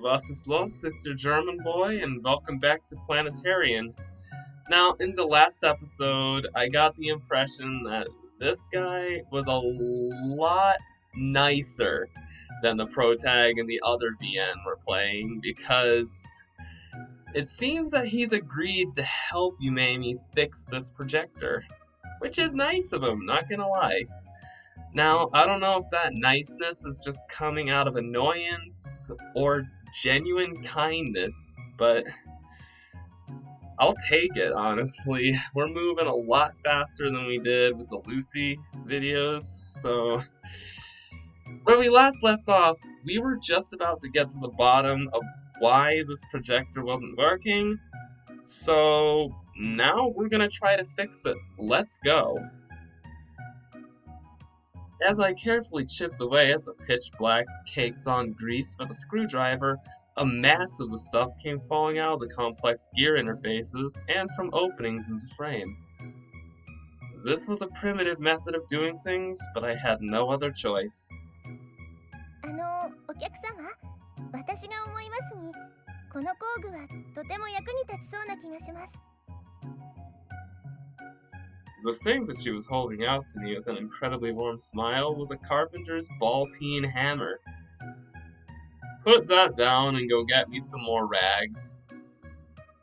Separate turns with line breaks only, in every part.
Was ist los? It's your German boy, and welcome back to Planetarian. Now, in the last episode, I got the impression that this guy was a lot nicer than the protag and the other VN were playing, because it seems that he's agreed to help you, Mamie, fix this projector. Which is nice of him, not gonna lie. Now, I don't know if that niceness is just coming out of annoyance or genuine kindness, but I'll take it, honestly. We're moving a lot faster than we did with the Lucy videos, so where we last left off, we were just about to get to the bottom of why this projector wasn't working, so now we're gonna try to fix it. Let's go. As I carefully chipped away at the pitch-black, caked-on grease with a screwdriver, a mass of the stuff came falling out of the complex gear interfaces and from openings in the frame. This was a primitive method of doing things, but I had no other choice.
お客様、私が思いますに、この工具はとても役に立ちそうな気がします。
The thing that she was holding out to me with an incredibly warm smile was a carpenter's ball-peen hammer. Put that down and go get me some more rags.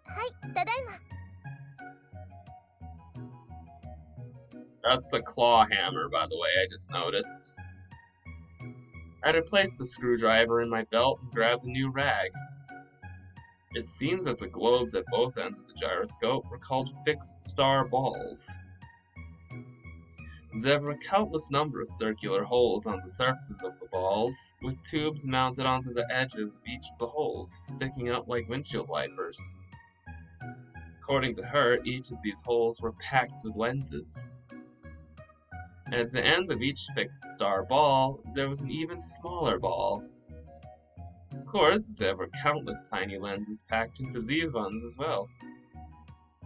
はい、ただいま。
That's a claw hammer, by the way, I just noticed. I replaced the screwdriver in my belt and grabbed a new rag. It seems that the globes at both ends of the gyroscope were called fixed star balls. There were a countless number of circular holes on the surfaces of the balls, with tubes mounted onto the edges of each of the holes, sticking up like windshield wipers. According to her, each of these holes were packed with lenses. At the end of each fixed star ball, there was an even smaller ball. Of course, there were countless tiny lenses packed into these ones as well.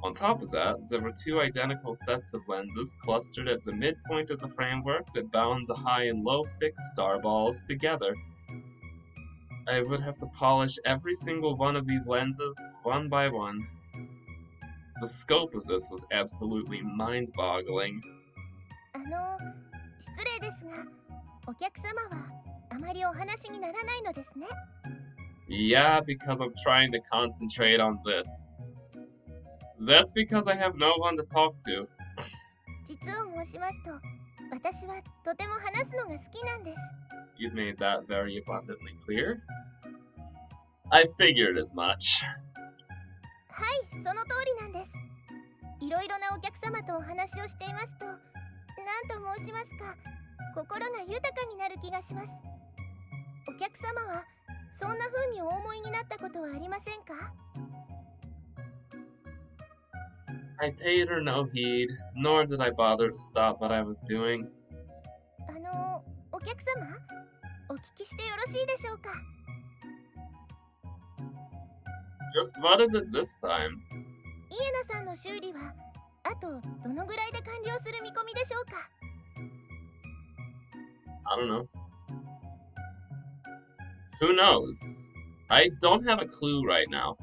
On top of that, there were two identical sets of lenses clustered at the midpoint of the framework that bound the high and low fixed star balls together. I would have to polish every single one of these lenses one by one. The scope of this was absolutely mind-boggling.
失礼ですが、お客様はあまりお話にならないのですね。
Yeah, because I'm trying to concentrate on this. That's because I have no one to talk to.
実を申しますと、私はとても話すのが好きなんです。
You've made that very abundantly clear. I figured as much.
はい、その通りなんです。いろいろなお客様とお話をしていますと、何と申しますか、心が豊かになる気がします。お客様はそんな風にお思いになったことはありませんか？
I paid her no heed, nor did I bother to stop what I was doing.
お客様、お聞きしてよろしいでしょうか？
Just what is it this time?
イエナさんの修理はあとどのぐらいで完了する見込みでしょうか？
I don't know. Who knows? I don't have a clue right now.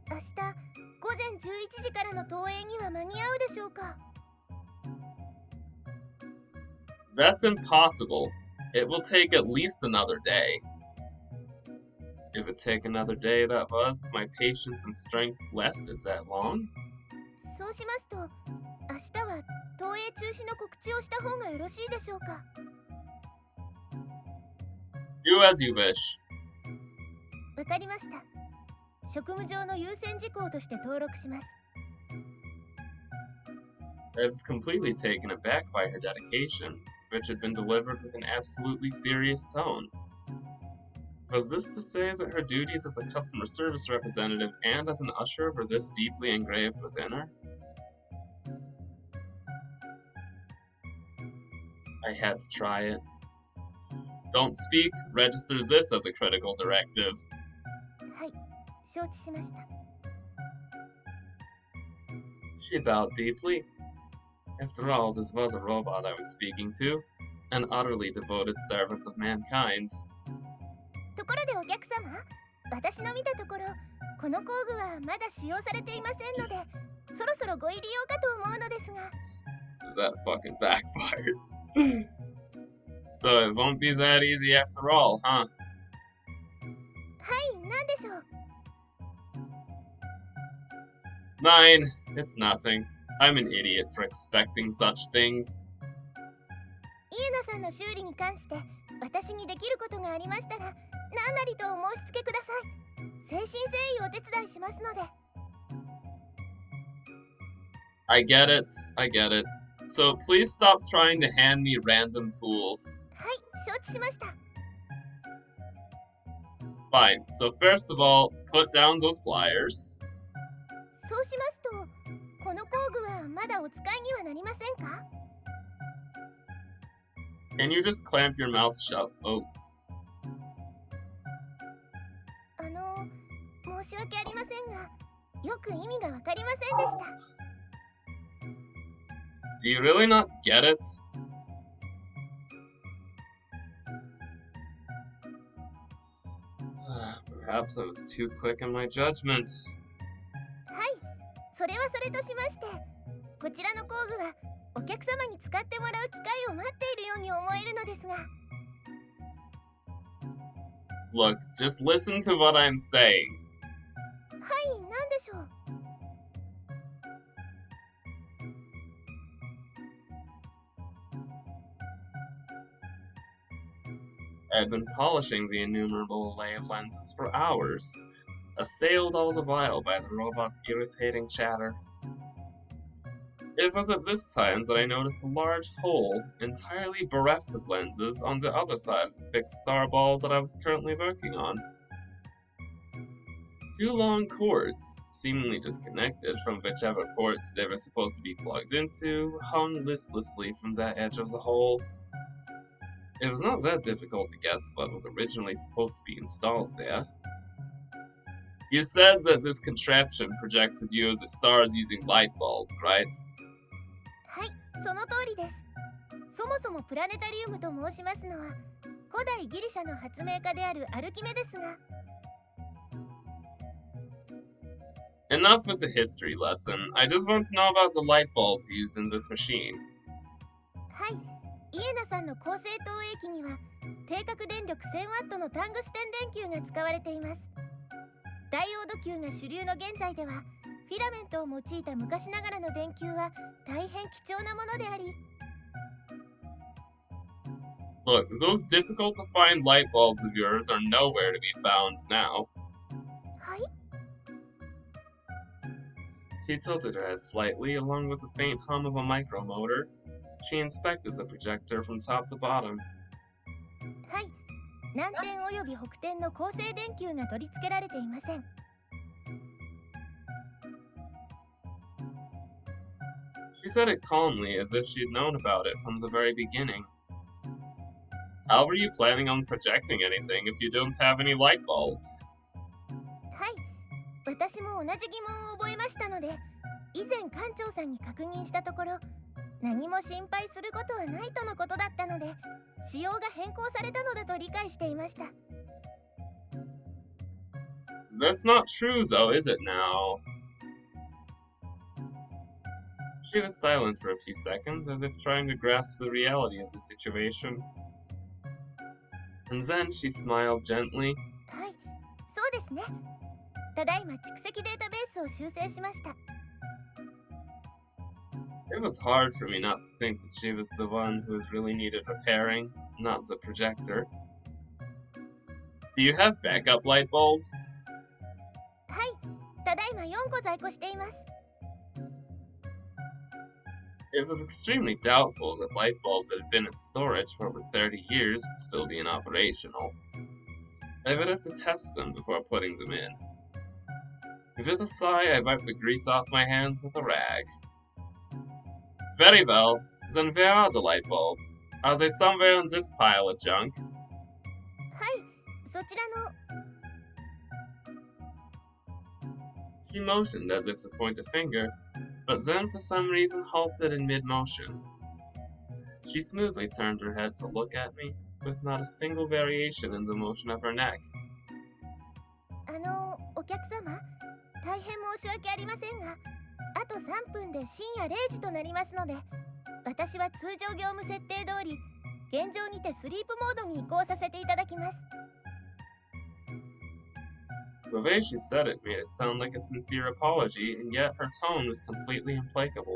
明日午前11時からの投影には間に合うでしょうか？
That's impossible. It will take at least another day. If it take another day, that was, if my patience and strength lasted that long.
そうしますと、明日は投影中止の告知をした方がよろしいでしょうか？
Do as you wish.
わかりました。職務上の優先事項として登録します。
I was completely taken aback by her dedication, which had been delivered with an absolutely serious tone. Was this to say that her duties as a customer service representative and as an usher were this deeply engraved within her? I had to try it. Don't speak, registers this as a critical directive.
はい、承知しました。
She bowed deeply. After all, this was a robot I was speaking to, an utterly devoted servant of mankind.
ところでお客様、私の見たところこの工具はまだ使用されていませんのでそろそろご入り用かと思うのですが
That fucking backfired. So it won't be that easy after all, huh?
はい何でしょう
Nine, it's nothing. I'm an idiot for expecting such things.
イエナさんの修理に関して私にできることがありましたら何なりとお申し付けください誠心誠意お手伝いしますので
I get it. So please stop trying to hand me random tools.
はい承知しました
Fine. So first of all, put down those pliers.
そうしますとこの工具はまだお使いにはなりませんか
Can you just clamp your mouth shut? Oh,
申し訳ありませんがよく意味がわかりませんでした
do you really not get it? Perhaps I was too quick in my judgment.
はいそれはそれとしましてこちらの工具はお客様に使ってもらう機会を待っているように思えるのですが
Look, just listen to what I'm saying.
はい何でしょう
I've been polishing the innumerable array of lenses for hours, assailed all the while by the robot's irritating chatter. It was at this time that I noticed a large hole, entirely bereft of lenses, on the other side of the fixed star ball that I was currently working on. Two long cords, seemingly disconnected from whichever ports they were supposed to be plugged into, hung listlessly from that edge of the hole. It was not that difficult to guess what was originally supposed to be installed there. You said that this contraption projects the view of the stars using light bulbs, right?
はいその通りですそもそもプラネタリウムと申しますのは古代ギリシャの発明家であるアルキメですが
Enough with the history lesson. I just want to know about the light bulbs used in this machine.
はいイエナさんの高性投影機には定格電力 1000W のタングステン電球が使われていますダイオード球が主流の現在ではフィラメントを用いた昔ながらの電球は大変貴重なものであり
Look, those difficult to find light bulbs of yours are nowhere to be found now.
はい
She tilted her head slightly, along with the faint hum of a micromotor. She inspected the projector from top to bottom.
はい南点および北点の恒星電球が取り付けられていません
She said it calmly, as if she'd known about it from the very beginning. How were you planning on projecting anything if you don't have any light bulbs?
はい私も同じ疑問を覚えましたので以前館長さんに確認したところ何も心配することはないとのことだったので仕様が変更されたのだと理解していました
That's not true, though, is it now? She was silent for a few seconds, as if trying to grasp the reality of the situation. And then she smiled gently.
はいそうですねただいま蓄積データベースを修正しました
It was hard for me not to think that she was the one who was really needed repairing, not the projector. Do you have backup light bulbs?
はいただいま4個在庫しています
It was extremely doubtful that light bulbs that had been in storage for over 30 years would still be operational. I would have to test them before putting them in. With a sigh, I wiped the grease off my hands with a rag. Very well, then where are the light bulbs? Are they somewhere in this pile of junk?
はいそちらの
She motioned as if to point a finger, but then for some reason halted in mid-motion. She smoothly turned her head to look at me, with not a single variation in the motion of her neck.
申し訳ありませんが、あと3分で深夜0時となりますので、私は通常業務設定通り現状にてスリープモードに移行させていただきます。
The way she said it made it sound like a sincere apology, and yet her tone was completely implacable.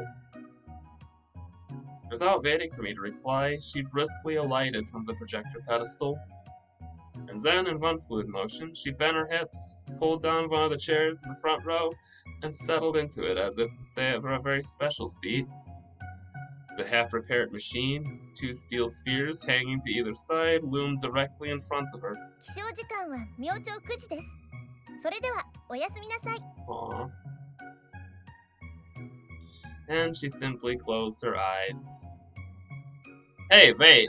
Without waiting for me to reply, she briskly alighted from the projector pedestal, and then, in one fluid motion, she bent her hips, pulled down one of the chairs in the front row, and settled into it as if to say it were a very special seat. The half-repaired machine, its 2 steel spheres hanging to either side, loomed directly in front of her.
起床時間は明朝9時です。それではおやすみなさい。
Aww. And she simply closed her eyes. Hey, wait!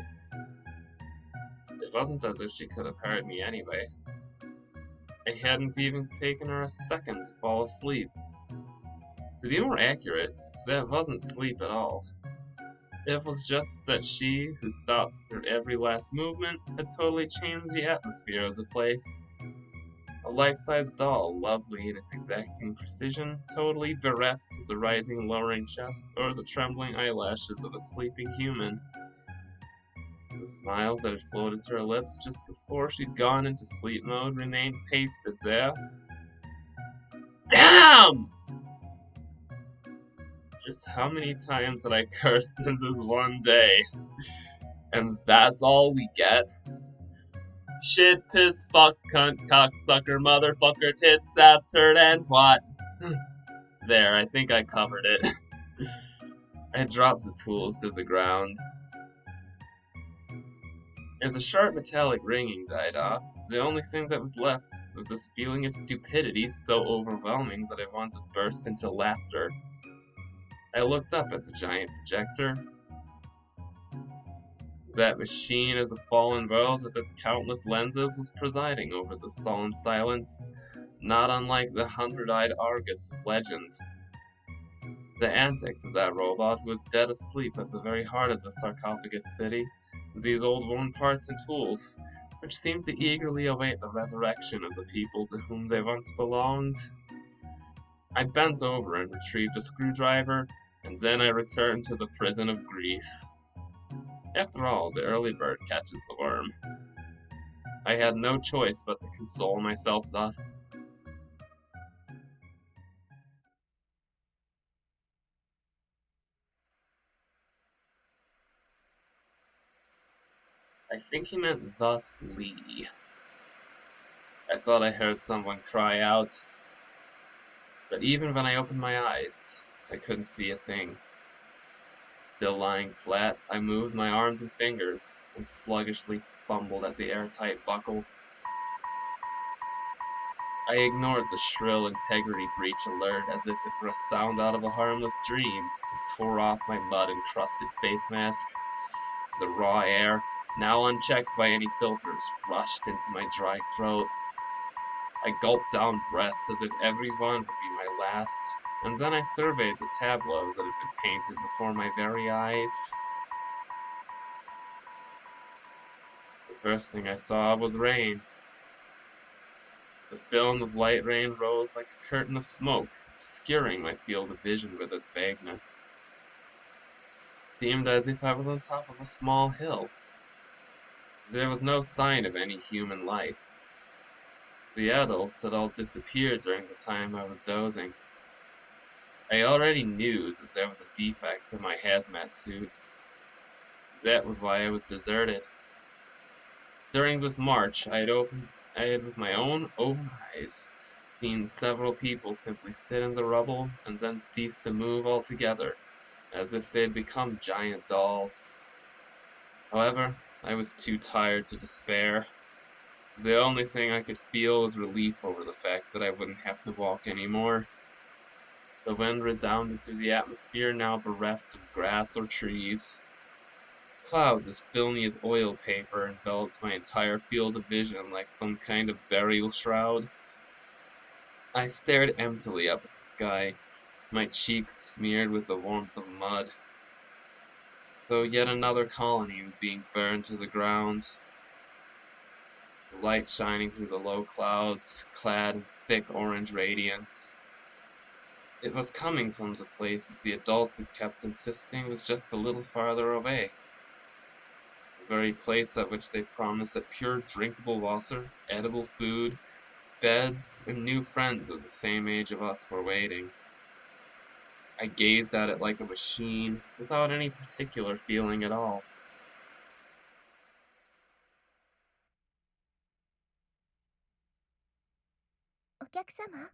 It wasn't as if she could have heard me anyway. It hadn't even taken her a second to fall asleep. To be more accurate, that wasn't sleep at all. It was just that she, who stopped her every last movement, had totally changed the atmosphere of the place. A life-size doll, lovely in its exacting precision, totally bereft of the rising and lowering chest or the trembling eyelashes of a sleeping human. The smiles that had floated to her lips just before she'd gone into sleep mode remained pasted there. Damn! Just how many times had I cursed in this one day? And that's all we get? Shit, piss, fuck, cunt, cocksucker, motherfucker, tits, ass, turd, and twat. There, I think I covered it. I dropped the tools to the ground. As a sharp metallic ringing died off, the only thing that was left was this feeling of stupidity so overwhelming that I wanted to burst into laughter. I looked up at the giant projector. That machine as a fallen world with its countless lenses was presiding over the solemn silence, not unlike the 100-eyed Argus of legend. The antics of that robot who was dead asleep at the very heart of the sarcophagus city, these old worn parts and tools, which seemed to eagerly await the resurrection of the people to whom they once belonged. I bent over and retrieved a screwdriver, and then I returned to the prison of Greece. After all, the early bird catches the worm. I had no choice but to console myself thus. I think he meant thusly. I thought I heard someone cry out, but even when I opened my eyes, I couldn't see a thing. Still lying flat, I moved my arms and fingers and sluggishly fumbled at the airtight buckle. I ignored the shrill integrity breach alert as if it were a sound out of a harmless dream, and tore off my mud-encrusted face mask. The raw air, now unchecked by any filters, rushed into my dry throat. I gulped down breaths as if every one would be my last, and then I surveyed the tableaus that had been painted before my very eyes. The first thing I saw was rain. The film of light rain rose like a curtain of smoke, obscuring my field of vision with its vagueness. It seemed as if I was on top of a small hill. There was no sign of any human life. The adults had all disappeared during the time I was dozing. I already knew that there was a defect in my hazmat suit. That was why I was deserted. During this march, I had with my own eyes seen several people simply sit in the rubble and then cease to move altogether, as if they had become giant dolls. However, I was too tired to despair. The only thing I could feel was relief over the fact that I wouldn't have to walk anymore. The wind resounded through the atmosphere, now bereft of grass or trees. Clouds as filmy as oil paper enveloped my entire field of vision like some kind of burial shroud. I stared emptily up at the sky, my cheeks smeared with the warmth of mud. So yet another colony was being burned to the ground. The light shining through the low clouds, clad in thick orange radiance. It was coming from the place that the adults had kept insisting was just a little farther away. The very place at which they promised that pure drinkable water, edible food, beds, and new friends of the same age of us were waiting. I gazed at it like a machine, without any particular feeling at all.
お客様、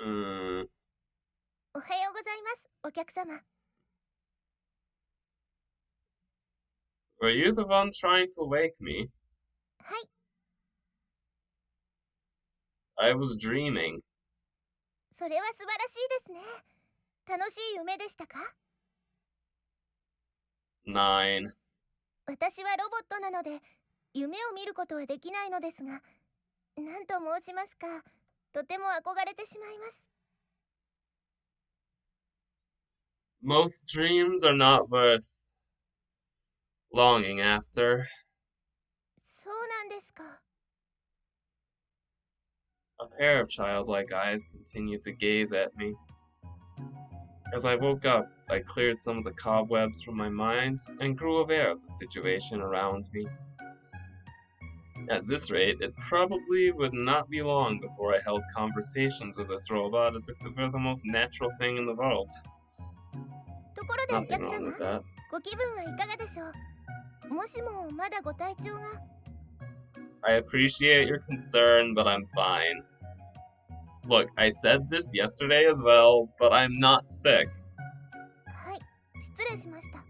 Mm,
おはようございます、お客様。
were you the one trying to wake me?
はい、
I was dreaming.
それは素晴らしいですね。楽しい夢でしたか？
9.
私はロボットなので夢を見ることはできないのですが、何と申しますか、とても憧れてしまいます。
Most dreams are not worth longing after.
そうなんですか。
A pair of childlike eyes continued to gaze at me. As I woke up, I cleared some of the cobwebs from my mind and grew aware of the situation around me. At this rate, it probably would not be long before I held conversations with this robot as if it were the most natural thing in the world.
ところでお
Nothing
客
wrong
様、
with that.
ご気分はいかがでしょう？もしもまだご体調が。
I appreciate your concern, but I'm fine. Look, I said this yesterday as well, but I'm not sick.
はい、失礼しました。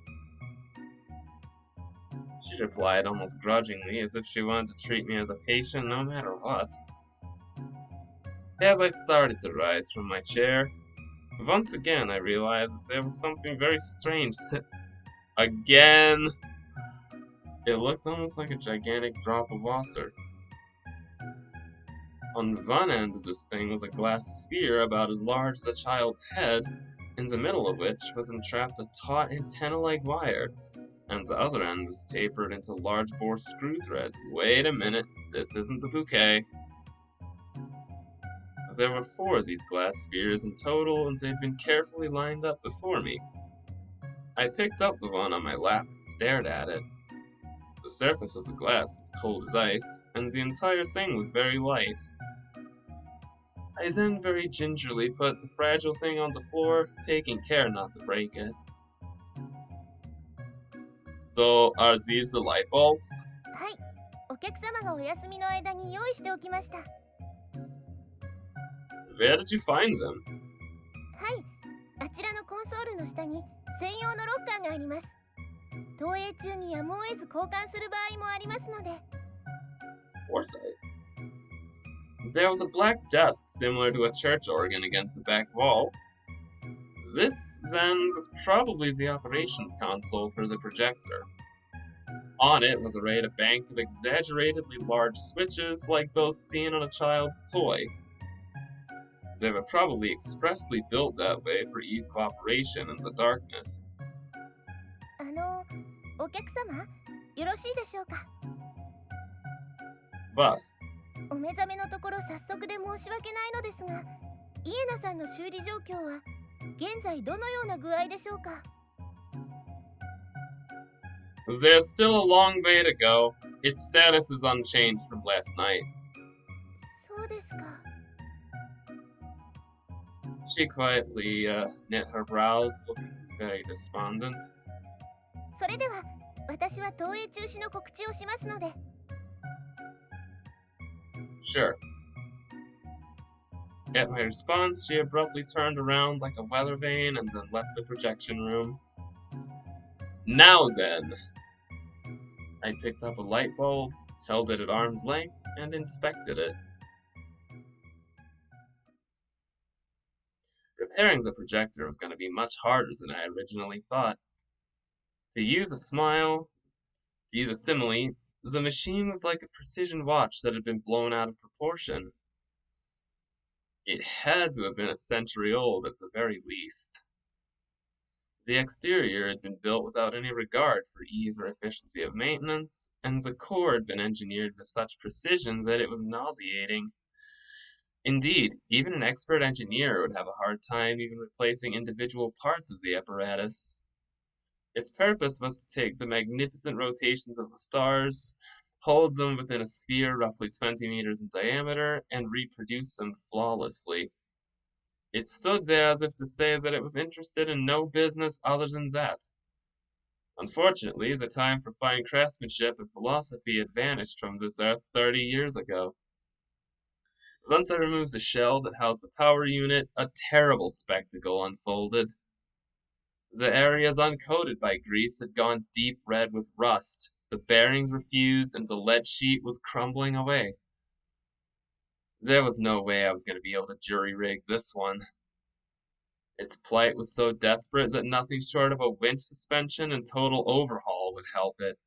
She replied almost grudgingly, as if she wanted to treat me as a patient no matter what. As I started to rise from my chair, once again I realized that there was something very strange. Again! It looked almost like a gigantic drop of water. On one end of this thing was a glass sphere about as large as a child's head, in the middle of which was entrapped a taut antenna-like wire, and the other end was tapered into large-bore screw threads. Wait a minute, this isn't the bouquet. There were 4 of these glass spheres in total, and they'd been carefully lined up before me. I picked up the one on my lap and stared at it. The surface of the glass was cold as ice, and the entire thing was very light. I then very gingerly put the fragile thing on the floor, taking care not to break it. So, are these the light bulbs?
はい、お客様がお休みの間に用意しておきました。
Where did you find them?
はい、あちらのコンソールの下に専用のロッカーがあります。投影中にやむを得ず交換する場合もありますので。
Foresight. There was a black desk similar to a church organ against the back wall. This, then, was probably the operations console for the projector. On it was arrayed a bank of exaggeratedly large switches like those seen on a child's toy. They were probably expressly built that way for ease of operation in the darkness.
お客様、よろしいでしょうか？
Thus,
お目覚めのところ早速で申し訳ないのですが、イエナさんの修理状況は現在どのような具合でしょうか？
there's still a long way to go. Its status is unchanged from last night.
そうですか。
She quietly knit her brows, looking very despondent.
それでは私は投影中止の告知をしますので。
Sure. At my response, she abruptly turned around like a weather vane and then left the projection room. Now then! I picked up a light bulb, held it at arm's length, and inspected it. Repairing the projector was going to be much harder than I originally thought. To use a simile, the machine was like a precision watch that had been blown out of proportion. It had to have been a century old at the very least. The exterior had been built without any regard for ease or efficiency of maintenance, and the core had been engineered with such precision that it was nauseating. Indeed, even an expert engineer would have a hard time even replacing individual parts of the apparatus. Its purpose was to take the magnificent rotations of the stars, hold them within a sphere roughly 20 meters in diameter, and reproduce them flawlessly. It stood there as if to say that it was interested in no business other than that. Unfortunately, the time for fine craftsmanship and philosophy had vanished from this earth 30 years ago. Once I removed the shells that housed the power unit, a terrible spectacle unfolded. The areas uncoated by grease had gone deep red with rust, the bearings were fused, and the lead sheet was crumbling away. There was no way I was going to be able to jury-rig this one. Its plight was so desperate that nothing short of a winch suspension and total overhaul would help it.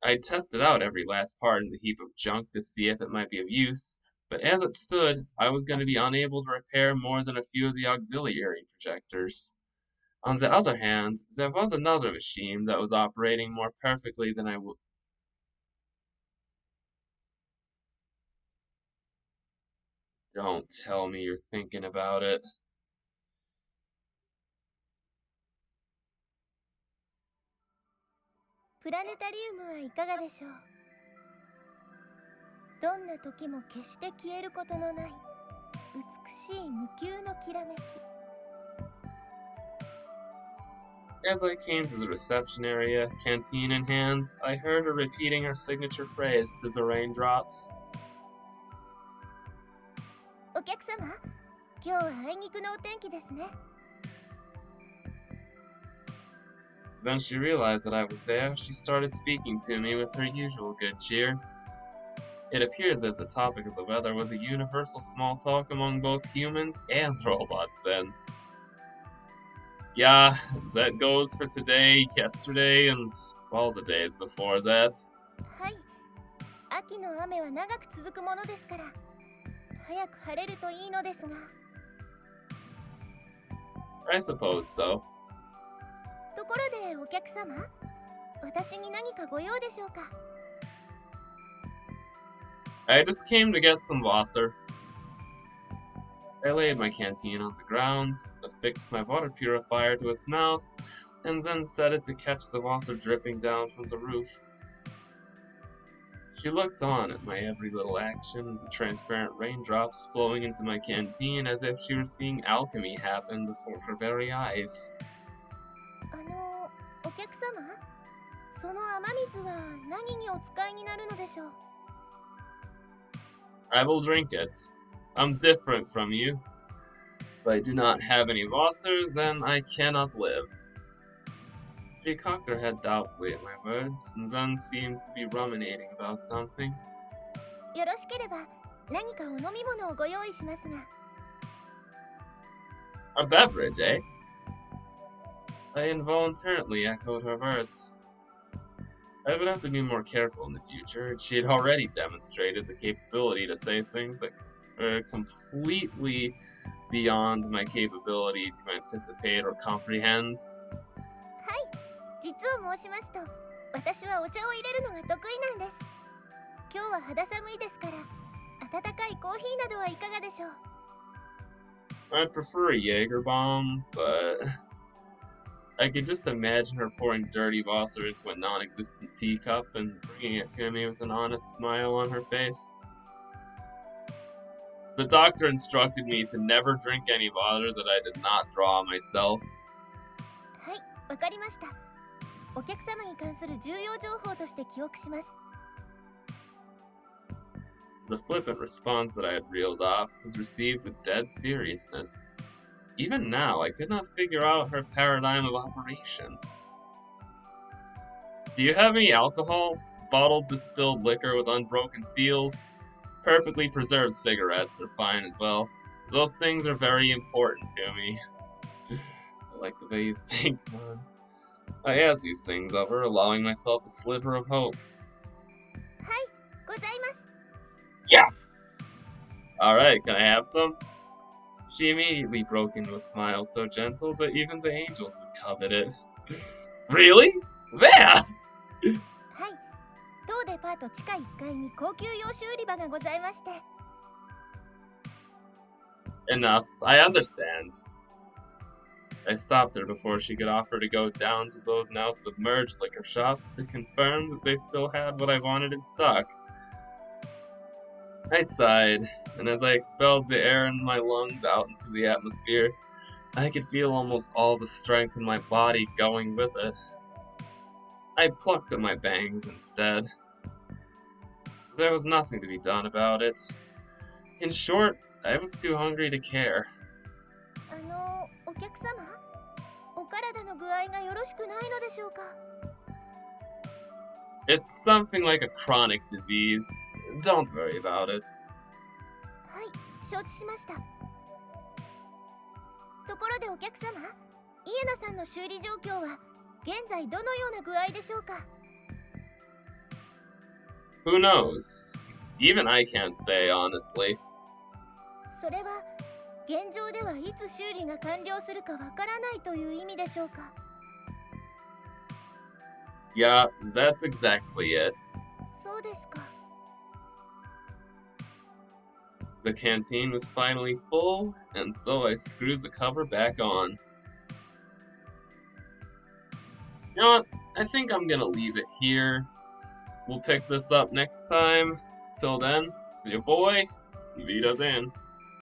I'd tested out every last part in the heap of junk to see if it might be of use, but as it stood, I was going to be unable to repair more than a few of the auxiliary projectors. On the other hand, there was another machine that was operating more perfectly than I would. Don't tell me you're thinking about it.
Planetarium はいかがでしょう。どんな時も決して消えることのない美しい無休のきらめき。
As I came to the reception area, canteen in hand, I heard her repeating her signature phrase to the raindrops.
お客様、今日はあいにくのお天気ですね。
Then she realized that I was there. She started speaking to me with her usual good cheer. It appears that the topic of the weather was a universal small talk among both humans and robots then. Yeah, that goes for today, yesterday, and all the days before that.
はい、秋の雨は長く続くものですから、早く晴れるといいのですが。
I suppose so.
ところでお客様、私に何かご用でしょうか。
I just came to get some Wasser. I laid my canteen on the ground, affixed my water purifier to its mouth, and then set it to catch the Wasser dripping down from the roof. She looked on at my every little action and the transparent raindrops flowing into my canteen as if she were seeing alchemy happen before her very eyes.
お客様、その雨水は何にお使いになるのでしょう。
I will drink it. I'm different from you. If I do not have any Wassers, then I cannot live. She cocked her head doubtfully at my words, and then seemed to be ruminating about something.
よろしければ何かお飲み物をご用意しますが。
A beverage, eh? I involuntarily echoed her words. I would have to be more careful in the future. She had already demonstrated the capability to say things that were completely beyond my capability to anticipate or comprehend.
はい、実を申しますと、私はお茶を入れるのが得意なんです。今日は肌寒いですから、温かいコーヒーなどはいかがでしょう。
I prefer a Jaeger bomb, but I could just imagine her pouring dirty Wasser into a non-existent teacup and bringing it to me with an honest smile on her face. The doctor instructed me to never drink any water that I did not draw myself.
はい、わかりました。お客様に関する重要情報として記憶します。
The flippant response that I had reeled off was received with dead seriousness. Even now, I could not figure out her paradigm of operation. Do you have any alcohol? Bottled distilled liquor with unbroken seals? Perfectly preserved cigarettes are fine as well. Those things are very important to me. I like the way you think, man. I asked these things of her, allowing myself a sliver of hope.
はい、ございます。
Yes! Alright, can I have some? She immediately broke into a smile so gentle that even the angels would covet it. Really? Where?
はい、当デパート地下1階に高級洋酒売り場がございまして。
Enough, I understand. I stopped her before she could offer to go down to those now submerged liquor shops to confirm that they still had what I wanted in stock. I sighed, and as I expelled the air in my lungs out into the atmosphere, I could feel almost all the strength in my body going with it. I plucked at my bangs instead. There was nothing to be done about it. In short, I was too hungry to care.
お客様、お体の具合がよろしくないのでしょうか。
It's something like a chronic disease. Don't worry about it.
はい、承知しました。ところでお客様、イエナさんの修理状況は現在どのような具合でしょうか。
Who knows? Even I can't say, honestly.
それは現状ではいつ修理が完了するかわからないという意味でしょうか。
Yeah, that's exactly it.
そうですか。
The canteen was finally full, and so I screwed the cover back on. You know what? I think I'm gonna leave it here. We'll pick this up next time. Till then, it's your boy, Vita's in.